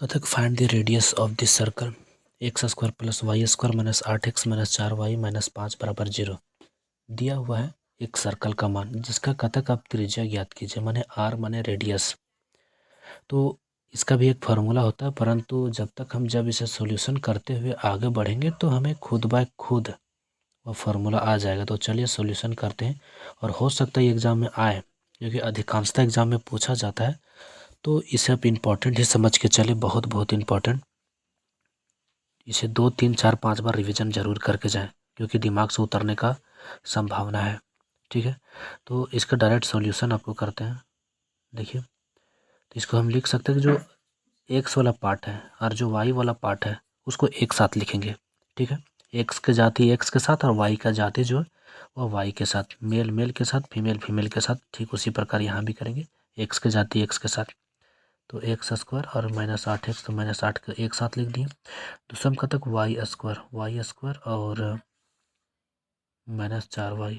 Kathak find the radius of this circle x square plus y square minus 8x minus 4y minus 5 बराबर 0। दिया हुआ है एक circle का मान जिसका कथक आप त्रिज्या ज्ञात कीजिए, माने r माने रेडियस। तो इसका भी एक फार्मूला होता है, परंतु जब इसे सॉल्यूशन करते हुए आगे बढ़ेंगे तो हमें खुद बाय खुद वो फार्मूला आ जाएगा। तो चलिए सॉल्यूशन करते हैं, और हो सकता है एग्ज़ाम में आए, क्योंकि अधिकांशतः एग्ज़ाम में पूछा जाता है। तो इसे आप इम्पॉर्टेंट ही समझ के चलिए, बहुत बहुत इम्पॉर्टेंट। इसे 2 3 4 5 बार रिवीजन जरूर करके जाएं, क्योंकि दिमाग से उतरने का संभावना है। ठीक है, तो इसका डायरेक्ट सॉल्यूशन आपको करते हैं। देखिए, तो इसको हम लिख सकते हैं कि जो एक्स वाला पार्ट है और जो वाई वाला पार्ट है उसको एक साथ लिखेंगे। ठीक है, एक्स के जाति एक्स के साथ और वाई का जाति जो है वह वाई के साथ, मेल मेल के साथ, फीमेल फीमेल के साथ। ठीक उसी प्रकार यहाँ भी करेंगे, एक्स के जाति एक्स के साथ। तो एक्स स्क्वायर और माइनस 8x, तो माइनस 8 के एक साथ लिख दिए। दूसरा में तक वाई स्क्वायर और माइनस 4y,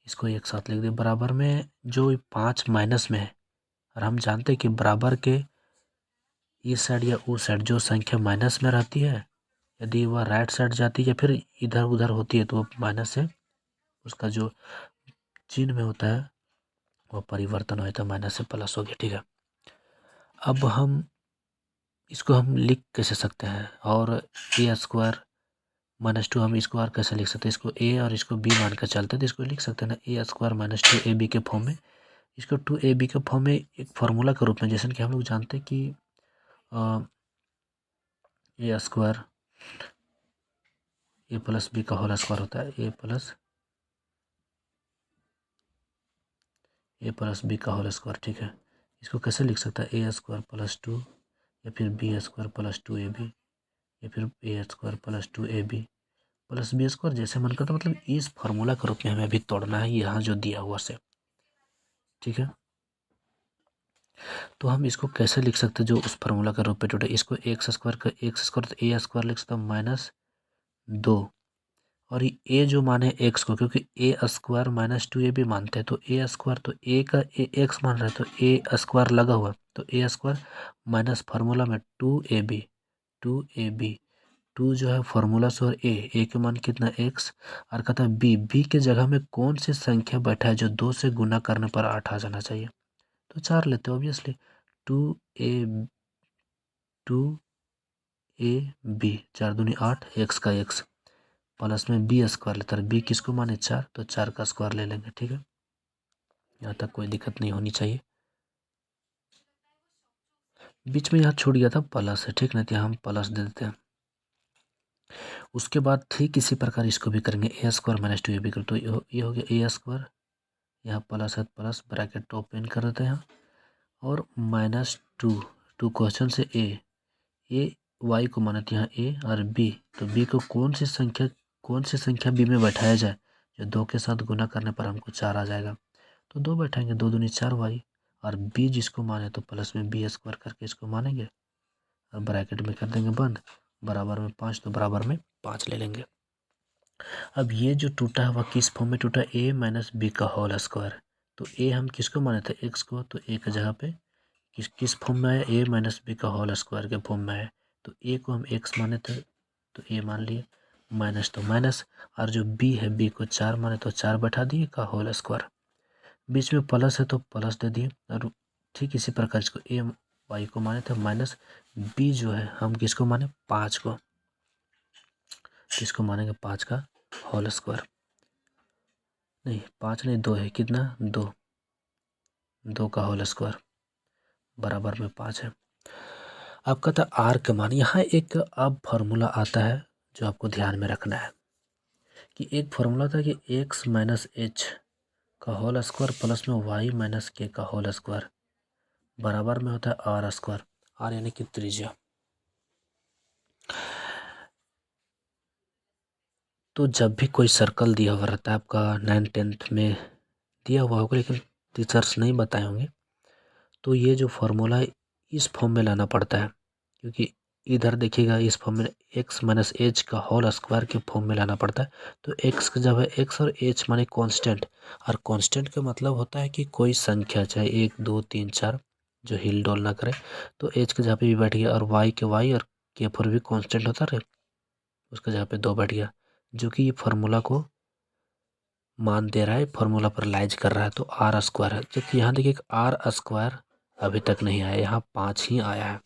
इसको एक साथ लिख दिए। बराबर में जो 5 माइनस में है, और हम जानते हैं कि बराबर के इस साइड या उस साइड जो संख्या माइनस में रहती है, यदि वह राइट साइड जाती है या फिर इधर उधर होती है, तो वो माइनस से उसका जो चिन्ह में होता है वह परिवर्तन हो जाता है, माइनस से प्लस हो गया। ठीक है, अब हम इसको हम लिख कैसे सकते हैं, और ए स्क्वायर माइनस 2 हम इसको और कैसे लिख सकते हैं? इसको ए और इसको बी मान कर चलते हैं, तो इसको लिख सकते हैं ना ए स्क्वायर माइनस 2ab के फॉर्म में। इसको 2ab के फॉर्म में एक फार्मूला के रूप में, जैसे कि हम लोग जानते हैं कि ए स्क्वायर ए प्लस बी का होल स्क्वायर होता है, ए प्लस बी का होल स्क्वायर। ठीक है, इसको कैसे लिख सकता है? ए स्क्वायर प्लस 2 या फिर बी स्क्वायर प्लस 2ab या फिर a square plus 2ab plus b square, जैसे मन करता, मतलब इस फार्मूला के रूप में हमें अभी तोड़ना है यहाँ जो दिया हुआ से। ठीक है, तो हम इसको कैसे लिख सकते हैं जो उस फार्मूला का रूप में टूटे? इसको एक्स स्क्वायर का एक्स स्क्वायर, तो ए स्क्वायर लिख सकता हूँ माइनस 2, और ये ए जो माने एक्स को, क्योंकि ए स्क्वायर माइनस 2ab मानते हैं, तो ए स्क्वायर, तो ए का ए एक्स मान रहा है, तो ए स्क्वायर लगा हुआ, तो ए स्क्वायर माइनस फार्मूला में 2ab 2 जो है फार्मूला से, और ए के मान कितना एक्स, और कहता है बी के जगह में कौन सी संख्या बैठा है जो 2 से गुना करने पर 8 आ जाना चाहिए? तो 4 लेते हैं ऑब्वियसली। 2ab 4 दूनी 8, एक्स का एक्स, प्लस में बी स्क्वायर लेते हैं। बी किसको माने 4, तो 4 का स्क्वायर ले लेंगे। ठीक है, यहाँ तक कोई दिक्कत नहीं होनी चाहिए। बीच में यहाँ छूट गया था प्लस है, ठीक, नहीं तो हम प्लस दे देते हैं। उसके बाद ठीक इसी प्रकार इसको भी करेंगे, ए स्क्वायर माइनस 2ab कर, तो ये हो गया ए स्क्वायर, यहाँ प्लस है, प्लस ब्रैकेट ओपन कर देते हैं, और माइनस 2 क्वेश्चन से ए वाई को माना था यहाँ ए और बी, तो बी को कौन सी संख्या बी में बैठाया जाए जो 2 के साथ गुना करने पर हमको 4 आ जाएगा? तो 2 बैठाएंगे, 2 दूनी 4y, और बी जिसको माने तो प्लस में बी स्क्वायर करके इसको मानेंगे, और ब्रैकेट में कर देंगे बंद, बराबर में 5, तो बराबर में 5 ले लेंगे। अब ये जो टूटा है वह किस फॉर्म में टूटा? ए माइनस बी का होल स्क्वायर। तो ए हम किसको माने थे? एक्स को, तो ए की जगह पे किस फॉर्म में आया? ए माइनस बी का होल स्क्वायर के फॉर्म में आया। तो ए को हम एक्स माने थे, तो ए मान लिए, माइनस तो माइनस, और जो बी है बी को 4 माने तो 4 बैठा दिए का होल स्क्वायर, बीच में प्लस है तो प्लस दे दिए, और ठीक इसी प्रकार इसको ए वाई को माने थे माइनस, बी जो है हम किसको माने? 5 को, किसको मानेंगे? 5 का होल स्क्वायर, नहीं 5 नहीं 2 है, कितना? 2 का होल स्क्वायर बराबर में 5 है। अब कहता है आर का मान, यहाँ एक अब फार्मूला आता है जो आपको ध्यान में रखना है, कि एक फार्मूला था कि एक्स माइनस एच का होल स्क्वायर प्लस में वाई माइनस के का होल स्क्वायर बराबर में होता है आर स्क्वायर, आर यानी कि त्रिज्या। तो जब भी कोई सर्कल दिया हुआ रहता है, आपका 9th 10th में दिया हुआ होगा, लेकिन टीचर्स नहीं बताए होंगे, तो ये जो फार्मूला है इस फॉर्म में लाना पड़ता है, क्योंकि इधर देखिएगा इस फॉर्म में एक्स माइनस एच का होल स्क्वायर के फॉर्म में लाना पड़ता है। तो एक्स का जब है एक्स और एच माने कांस्टेंट, और कांस्टेंट का मतलब होता है कि कोई संख्या, चाहे 1 2 3 4, जो हिल डोल ना करे। तो एच के जगह पे भी बैठ गया और वाई के वाई और के फोर भी कांस्टेंट होता रहे, उसके जगह पे 2 बैठ गया, जो कि ये फार्मूला को मान दे रहा है, फार्मूला पर लाइज कर रहा है। तो आर स्क्वायर है, जबकि यहाँ देखिए आर स्क्वायर अभी तक नहीं आया, यहाँ 5 ही आया है।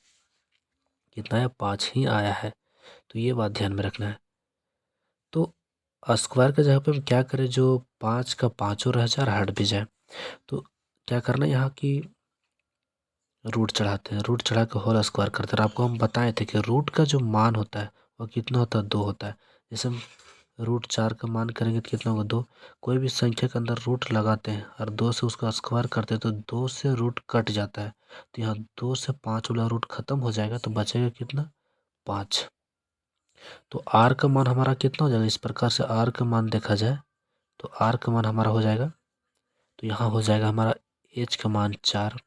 कितना है? 5 ही आया है। तो ये बात ध्यान में रखना है। तो स्क्वायर के जगह पे हम क्या करें, जो 5 का 5 रह जाए और हट भी जाए, तो क्या करना है, यहाँ की रूट चढ़ाते हैं, रूट चढ़ा के होल स्क्वायर करते हैं। आपको हम बताए थे कि रूट का जो मान होता है वो कितना होता है? 2 होता है। जैसे हम √4 का मान करेंगे तो कितना होगा? 2। कोई भी संख्या के अंदर रूट लगाते हैं और 2 से उसका स्क्वायर करते हैं तो 2 से रूट कट जाता है। तो यहाँ 2 से 5 वाला रूट खत्म हो जाएगा, तो बचेगा कितना? 5। तो आर का मान हमारा कितना हो जाएगा? इस प्रकार से आर का मान देखा जाए तो आर का मान हमारा हो जाएगा, तो यहाँ हो जाएगा हमारा एच का मान 4,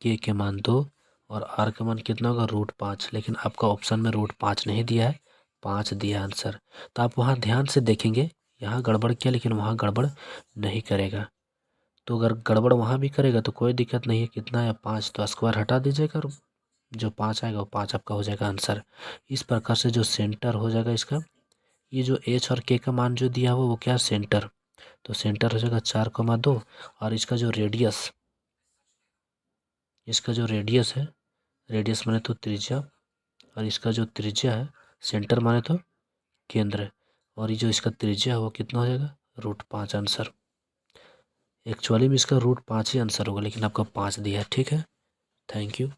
के मान 2 और आर का मान कितना होगा? √5। लेकिन आपका ऑप्शन में √5 नहीं दिया है, 5 दिया आंसर। तो आप वहाँ ध्यान से देखेंगे, यहाँ गड़बड़ किया लेकिन वहाँ गड़बड़ नहीं करेगा। तो अगर गड़बड़ वहाँ भी करेगा तो कोई दिक्कत नहीं है। कितना है? 5। तो स्क्वायर हटा दीजिएगा और जो 5 आएगा वो 5 आपका हो जाएगा आंसर। इस प्रकार से जो सेंटर हो जाएगा इसका, ये जो एच और के का मान जो दिया हुआ वो क्या? सेंटर। तो सेंटर हो जाएगा 4,2 और इसका जो रेडियस, इसका जो रेडियस है, रेडियस माने तो त्रिज्या, और इसका जो त्रिज्या है, सेंटर माने तो केंद्र, और ये जो इसका त्रिज्या है वो कितना हो जाएगा? √5 आंसर। एक्चुअली में इसका √5 ही आंसर होगा, लेकिन आपका 5 दिया है। ठीक है, थैंक यू।